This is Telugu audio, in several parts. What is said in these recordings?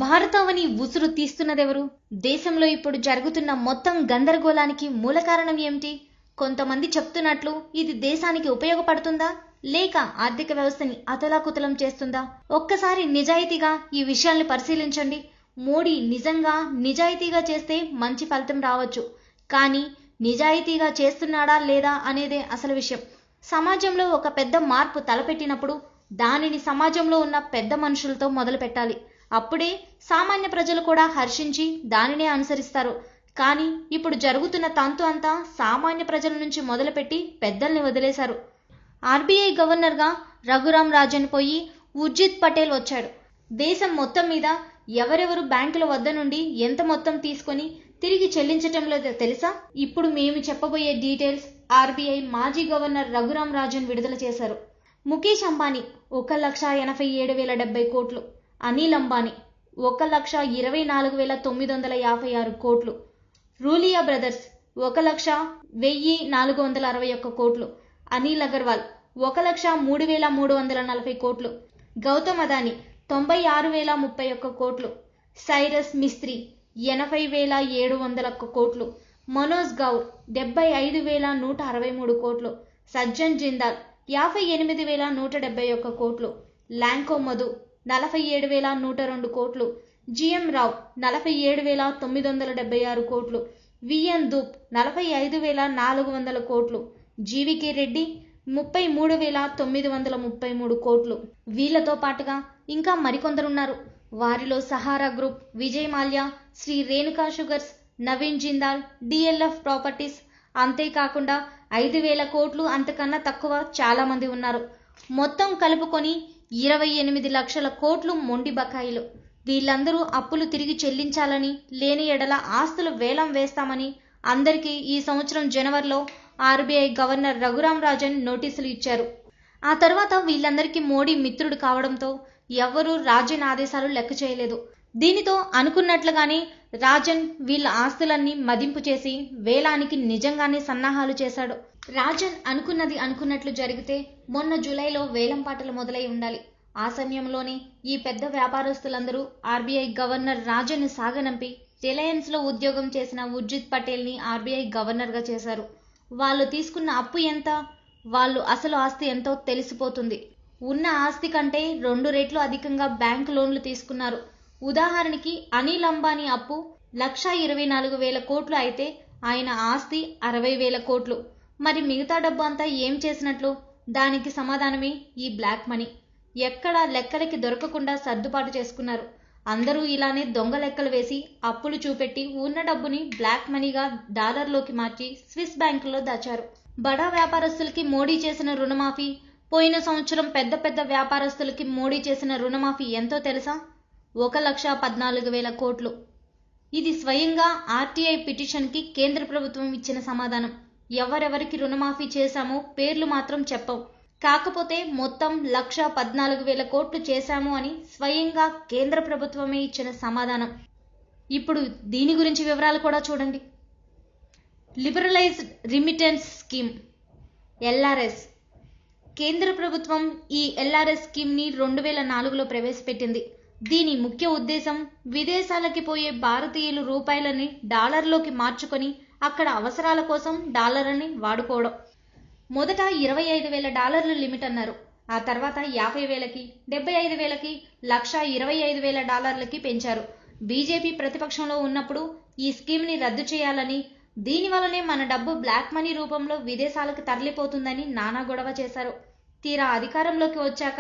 భారతావని ఉసురు తీస్తున్నదెవరు? దేశంలో ఇప్పుడు జరుగుతున్న మొత్తం గందరగోళానికి మూల కారణం ఏమిటి? కొంతమంది చెప్తున్నట్లు ఇది దేశానికి ఉపయోగపడుతుందా లేక ఆర్థిక వ్యవస్థని అతలాకుతలం చేస్తుందా? ఒక్కసారి నిజాయితీగా ఈ విషయాల్ని పరిశీలించండి. మోడీ నిజాయితీగా చేస్తే మంచి ఫలితం రావచ్చు. కానీ నిజాయితీగా చేస్తున్నాడా లేదా అనేదే అసలు విషయం. సమాజంలో ఒక పెద్ద మార్పు తలపెట్టినప్పుడు దానిని సమాజంలో ఉన్న పెద్ద మనుషులతో మొదలు పెట్టాలి. అప్పుడే సామాన్య ప్రజలు కూడా హర్షించి దానినే అనుసరిస్తారు. కానీ ఇప్పుడు జరుగుతున్న తంతు అంతా సామాన్య ప్రజల నుంచి మొదలుపెట్టి పెద్దల్ని వదిలేశారు. ఆర్బీఐ గవర్నర్గా రఘురాం రాజన్ పోయి ఉర్జిత్ పటేల్ వచ్చాడు. దేశం మొత్తం మీద ఎవరెవరు బ్యాంకుల వద్ద నుండి ఎంత మొత్తం తీసుకొని తిరిగి చెల్లించటం లేదో తెలుసా? ఇప్పుడు మేము చెప్పబోయే డీటెయిల్స్ ఆర్బీఐ మాజీ గవర్నర్ రఘురాం రాజన్ విడుదల చేశారు. ముఖేష్ అంబానీ 1,87,070 కోట్లు, అనిల్ అంబానీ 1,24,956 కోట్లు, రూలియా బ్రదర్స్ 1,01,461 కోట్లు, అనిల్ అగర్వాల్ 1,03,340 కోట్లు, గౌతమ్ అదానీ 96,031 కోట్లు, సైరస్ మిస్త్రీ 80,701 కోట్లు, మనోజ్ గౌర్ 75,163 కోట్లు, సజ్జన్ జిందాల్ 58,171 కోట్లు, ల్యాంకో మధు 47,102 కోట్లు, జిఎం రావ్ 47,976 కోట్లు, విఎన్ దూప్ 45,400 కోట్లు, జీవికే రెడ్డి 33,933 కోట్లు. వీళ్లతో పాటుగా ఇంకా మరికొందరున్నారు. వారిలో Sahara group, Vijay Mallya, Shri Renuka sugars, Naveen Jindal, DLF properties, అంతేకాకుండా 5,000 కోట్లు అంతకన్నా తక్కువ చాలా మంది ఉన్నారు. మొత్తం కలుపుకొని 28 లక్షల కోట్లు మొండి బకాయిలు. వీళ్ళందరూ అప్పులు తిరిగి చెల్లించాలని, లేని ఎడల ఆస్తులు వేలం వేస్తామని అందరికీ ఈ సంవత్సరం జనవరిలో ఆర్బీఐ గవర్నర్ రఘురాం రాజన్ నోటీసులు ఇచ్చారు. ఆ తర్వాత వీళ్ళందరికీ మోడీ మిత్రుడు కావడంతో ఎవ్వరూ రాజన్ ఆదేశాలు లెక్క చేయలేదు. దీనితో అనుకున్నట్లుగానే రాజన్ వీళ్ళ ఆస్తులన్నీ మదింపు చేసి వేలానికి నిజంగానే సన్నాహాలు చేశాడు. రాజన్ అనుకున్నది అనుకున్నట్లు జరిగితే మొన్న జూలైలో వేలం పాటలు మొదలై ఉండాలి. ఆ సమయంలోనే ఈ పెద్ద వ్యాపారస్తులందరూ ఆర్బీఐ గవర్నర్ రాజన్ సాగనంపి రిలయన్స్ లో ఉద్యోగం చేసిన ఉర్జిత్ పటేల్ ని ఆర్బీఐ గవర్నర్ గా చేశారు. వాళ్ళు తీసుకున్న అప్పు ఎంత, వాళ్ళు అసలు ఆస్తి ఎంతో తెలిసిపోతుంది. ఉన్న ఆస్తి కంటే 2 రెట్లు అధికంగా బ్యాంకు లోన్లు తీసుకున్నారు. ఉదాహరణకి అనిల్ అంబానీ అప్పు 1,24,000 కోట్లు అయితే ఆయన ఆస్తి 60,000 కోట్లు. మరి మిగతా డబ్బు అంతా ఏం చేసినట్లు? దానికి సమాధానమే ఈ బ్లాక్ మనీ. ఎక్కడా లెక్కలకి దొరకకుండా సర్దుబాటు చేసుకున్నారు. అందరూ ఇలానే దొంగ లెక్కలు వేసి అప్పులు చూపెట్టి ఉన్న డబ్బుని బ్లాక్ మనీగా డాలర్లోకి మార్చి స్విస్ బ్యాంకుల్లో దాచారు. బడా వ్యాపారస్తులకి మోడీ చేసిన రుణమాఫీ, పోయిన సంవత్సరం పెద్ద పెద్ద వ్యాపారస్తులకి మోడీ చేసిన రుణమాఫీ ఎంతో తెలుసా? 1,14,000 కోట్లు. ఇది స్వయంగా ఆర్టీఐ పిటిషన్కి కేంద్ర ప్రభుత్వం ఇచ్చిన సమాధానం. ఎవరెవరికి రుణమాఫీ చేశామో పేర్లు మాత్రం చెప్పం. కాకపోతే మొత్తం 1,14,000 కోట్లు చేశాము అని స్వయంగా కేంద్ర ప్రభుత్వమే ఇచ్చిన సమాధానం. ఇప్పుడు దీని గురించి వివరాలు కూడా చూడండి. Liberalised remittance scheme LRS. కేంద్ర ప్రభుత్వం ఈ ఎల్ఆర్ఎస్ స్కీమ్ని 2004లో ప్రవేశపెట్టింది. దీని ముఖ్య ఉద్దేశం విదేశాలకి పోయే భారతీయులు రూపాయలని డాలర్లోకి మార్చుకొని అక్కడ అవసరాల కోసం డాలర్ని వాడుకోవడం. మొదట $25,000 లిమిట్ అన్నారు. ఆ తర్వాత 50,000కి, 75,000కి, $125,000 పెంచారు. బీజేపీ ప్రతిపక్షంలో ఉన్నప్పుడు ఈ స్కీమ్ని రద్దు చేయాలని, దీనివల్లనే మన డబ్బు బ్లాక్ మనీ రూపంలో విదేశాలకు తరలిపోతుందని నానా గొడవ చేశారు. తీరా అధికారంలోకి వచ్చాక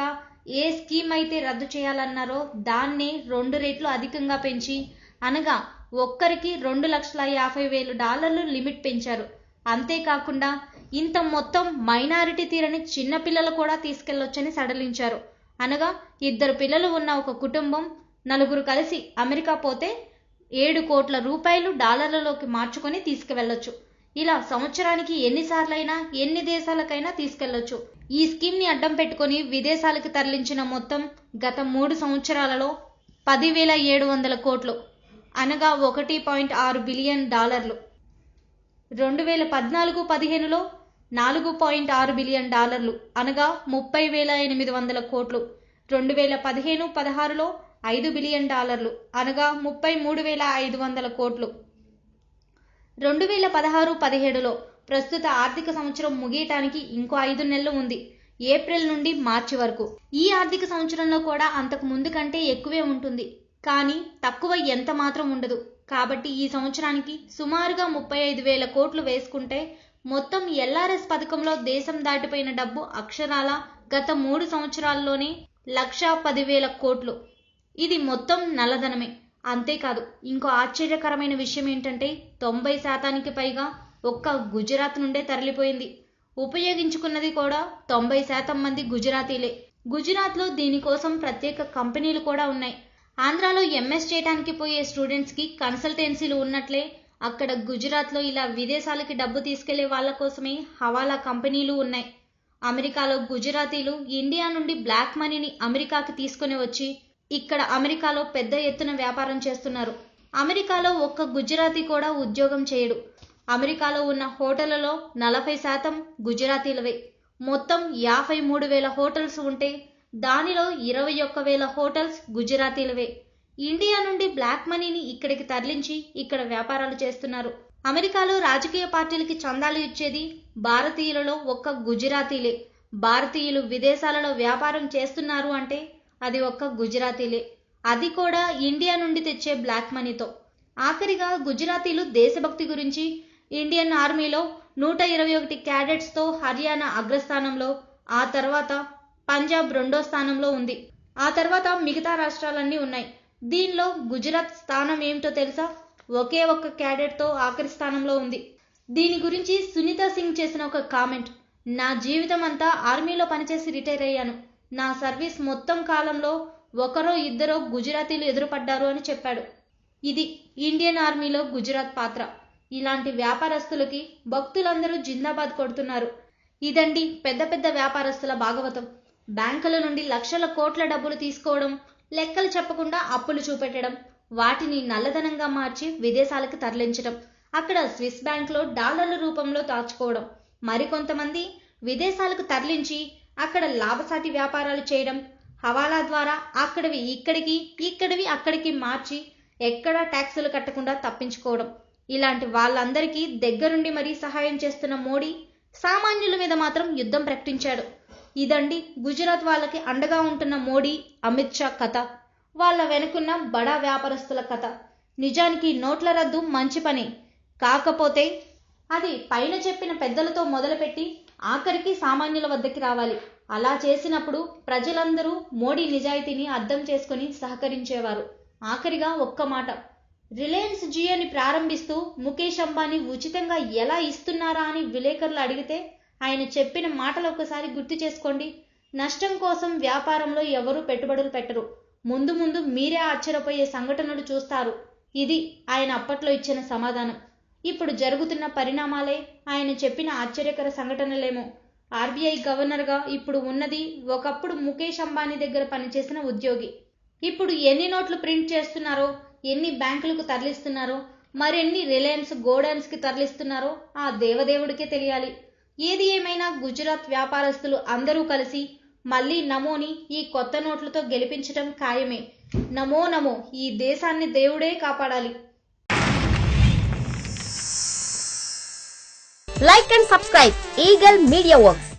ఏ స్కీమ్ అయితే రద్దు చేయాలన్నారో దాన్నే 2 రెట్లు అధికంగా పెంచి, అనగా ఒక్కరికి $2,50,000 లిమిట్ పెంచారు. అంతేకాకుండా ఇంత మొత్తం మైనారిటీ తీరని చిన్నపిల్లలు కూడా తీసుకెళ్లొచ్చని సడలించారు. అనగా 2 పిల్లలు ఉన్న ఒక కుటుంబం 4 కలిసి అమెరికా పోతే 7 కోట్ల రూపాయలు డాలర్లలోకి మార్చుకొని తీసుకువెళ్లొచ్చు. ఇలా సంవత్సరానికి ఎన్నిసార్లైనా ఎన్ని దేశాలకైనా తీసుకెళ్లొచ్చు. ఈ స్కీమ్ ని అడ్డం పెట్టుకుని విదేశాలకు తరలించిన మొత్తం గత 3 సంవత్సరాలలో 10,700 కోట్లు, అనగా $1.6 బిలియన్. 2014-15లో 4.6 బిలియన్ డాలర్లు, అనగా 30,800 కోట్లు. 2015-16లో $5 బిలియన్, అనగా 33,500 కోట్లు. 2016-17లో ప్రస్తుత ఆర్థిక సంవత్సరం ముగియటానికి ఇంకో 5 నెలలు ఉంది, ఏప్రిల్ నుండి మార్చి వరకు. ఈ ఆర్థిక సంవత్సరంలో కూడా అంతకు ముందు కంటే ఎక్కువే ఉంటుంది, కానీ తక్కువ ఎంత మాత్రం ఉండదు. కాబట్టి ఈ సంవత్సరానికి సుమారుగా 35,000 కోట్లు వేసుకుంటే మొత్తం ఎల్ఆర్ఎస్ పథకంలో దేశం దాటిపోయిన డబ్బు అక్షరాల గత 3 సంవత్సరాల్లోనే 1,10,000 కోట్లు. ఇది మొత్తం నల్లధనమే. అంతేకాదు, ఇంకో ఆశ్చర్యకరమైన విషయం ఏంటంటే 90% పైగా ఒక్క గుజరాత్ నుండే తరలిపోయింది. ఉపయోగించుకున్నది కూడా 90% మంది గుజరాతీలే. గుజరాత్లో దీనికోసం ప్రత్యేక కంపెనీలు కూడా ఉన్నాయి. ఆంధ్రాలో ఎంఎస్ చేయడానికి పోయే స్టూడెంట్స్కి కన్సల్టెన్సీలు ఉన్నట్లే అక్కడ గుజరాత్లో ఇలా విదేశాలకి డబ్బు తీసుకెళ్లే వాళ్ళ కోసమే హవాలా కంపెనీలు ఉన్నాయి. అమెరికాలో గుజరాతీలు ఇండియా నుండి బ్లాక్ మనీని అమెరికాకి తీసుకుని వచ్చి ఇక్కడ అమెరికాలో పెద్ద ఎత్తున వ్యాపారం చేస్తున్నారు. అమెరికాలో ఒక్క గుజరాతీ కూడా ఉద్యోగం చేయడు. అమెరికాలో ఉన్న హోటళ్లలో 40% గుజరాతీలవే. మొత్తం 53,000 హోటల్స్ ఉంటే దానిలో 21,000 హోటల్స్ గుజరాతీలవే. ఇండియా నుండి బ్లాక్ మనీని ఇక్కడికి తరలించి ఇక్కడ వ్యాపారాలు చేస్తున్నారు. అమెరికాలో రాజకీయ పార్టీలకి చందాలు ఇచ్చేది భారతీయులలో ఒక్క గుజరాతీలే. భారతీయులు విదేశాలలో వ్యాపారం చేస్తున్నారు అంటే అది ఒక్క గుజరాతీలే, అది కూడా ఇండియా నుండి తెచ్చే బ్లాక్ మనీతో. ఆఖరిగా గుజరాతీలు దేశభక్తి గురించి ఇండియన్ ఆర్మీలో 121 క్యాడెట్స్తో హర్యానా అగ్రస్థానంలో, ఆ తర్వాత పంజాబ్ 2వ స్థానంలో ఉంది. ఆ తర్వాత మిగతా రాష్ట్రాలన్నీ ఉన్నాయి. దీనిలో గుజరాత్ స్థానం ఏమిటో తెలుసా? ఒకే ఒక్క క్యాడెట్తో ఆఖరి స్థానంలో ఉంది. దీని గురించి సునీతా సింగ్ చేసిన ఒక కామెంట్: నా జీవితం అంతా ఆర్మీలో పనిచేసి రిటైర్ అయ్యాను. నా సర్వీస్ మొత్తం కాలంలో ఒకరో ఇద్దరో గుజరాతీలు ఎదురుపడ్డారు అని చెప్పాడు. ఇది ఇండియన్ ఆర్మీలో గుజరాత్ పాత్ర. ఇలాంటి వ్యాపారస్తులకి భక్తులందరూ జిందాబాద్ కొడుతున్నారు. ఇదండి పెద్ద పెద్ద వ్యాపారస్తుల భాగవతం. బ్యాంకుల నుండి లక్షల కోట్ల డబ్బులు తీసుకోవడం, లెక్కలు చెప్పకుండా అప్పులు చూపెట్టడం, వాటిని నల్లధనంగా మార్చి విదేశాలకు తరలించడం, అక్కడ స్విస్ బ్యాంక్లో డాలర్ల రూపంలో దాచుకోవడం, మరికొంతమంది విదేశాలకు తరలించి అక్కడ లాభసాటి వ్యాపారాలు చేయడం, హవాలా ద్వారా అక్కడివి ఇక్కడికి, ఇక్కడివి అక్కడికి మార్చి ఎక్కడా ట్యాక్సులు కట్టకుండా తప్పించుకోవడం. ఇలాంటి వాళ్ళందరికీ దగ్గరుండి మరీ సహాయం చేస్తున్న మోడీ సామాన్యుల మీద మాత్రం యుద్ధం ప్రకటించాడు. ఇదండి గుజరాత్ వాళ్ళకి అండగా ఉంటున్న మోడీ, అమిత్ షా కథ. వాళ్ళ వెనుకున్న బడా వ్యాపారస్తుల కథ. నిజానికి నోట్ల రద్దు మంచి పని, కాకపోతే అది పైన చెప్పిన పెద్దలతో మొదలుపెట్టి ఆఖరికి సామాన్యుల వద్దకి రావాలి. అలా చేసినప్పుడు ప్రజలందరూ మోడీ నిజాయితీని అర్థం చేసుకుని సహకరించేవారు. ఆఖరిగా ఒక్క మాట, రిలయన్స్ జియోని ప్రారంభిస్తూ ముఖేష్ అంబానీ ఉచితంగా ఎలా ఇస్తున్నారా అని విలేకరులు అడిగితే ఆయన చెప్పిన మాటలు ఒకసారి గుర్తు చేసుకోండి. నష్టం కోసం వ్యాపారంలో ఎవరూ పెట్టుబడులు పెట్టరు, ముందు ముందు మీరే ఆశ్చర్యపోయే సంఘటనలు చూస్తారు. ఇది ఆయన అప్పట్లో ఇచ్చిన సమాధానం. ఇప్పుడు జరుగుతున్న పరిణామాలే ఆయన చెప్పిన ఆశ్చర్యకర సంఘటనలేమో. ఆర్బీఐ గవర్నర్గా ఇప్పుడు ఉన్నది ఒకప్పుడు ముఖేష్ అంబానీ దగ్గర పనిచేసిన ఉద్యోగి. ఇప్పుడు ఎన్ని నోట్లు ప్రింట్ చేస్తున్నారో, ఎన్ని బ్యాంకులకు తరలిస్తున్నారో, మరెన్ని రిలయన్స్ గోడౌన్స్కి తరలిస్తున్నారో ఆ దేవదేవుడికే తెలియాలి. ఏది ఏమైనా గుజరాత్ వ్యాపారస్తులు అందరూ కలిసి మళ్ళీ నమోని ఈ కొత్త నోట్లతో గెలిపించడం ఖాయమే. నమో నమో, ఈ దేశాన్ని దేవుడే కాపాడాలి. Like and subscribe Eagle Media Works.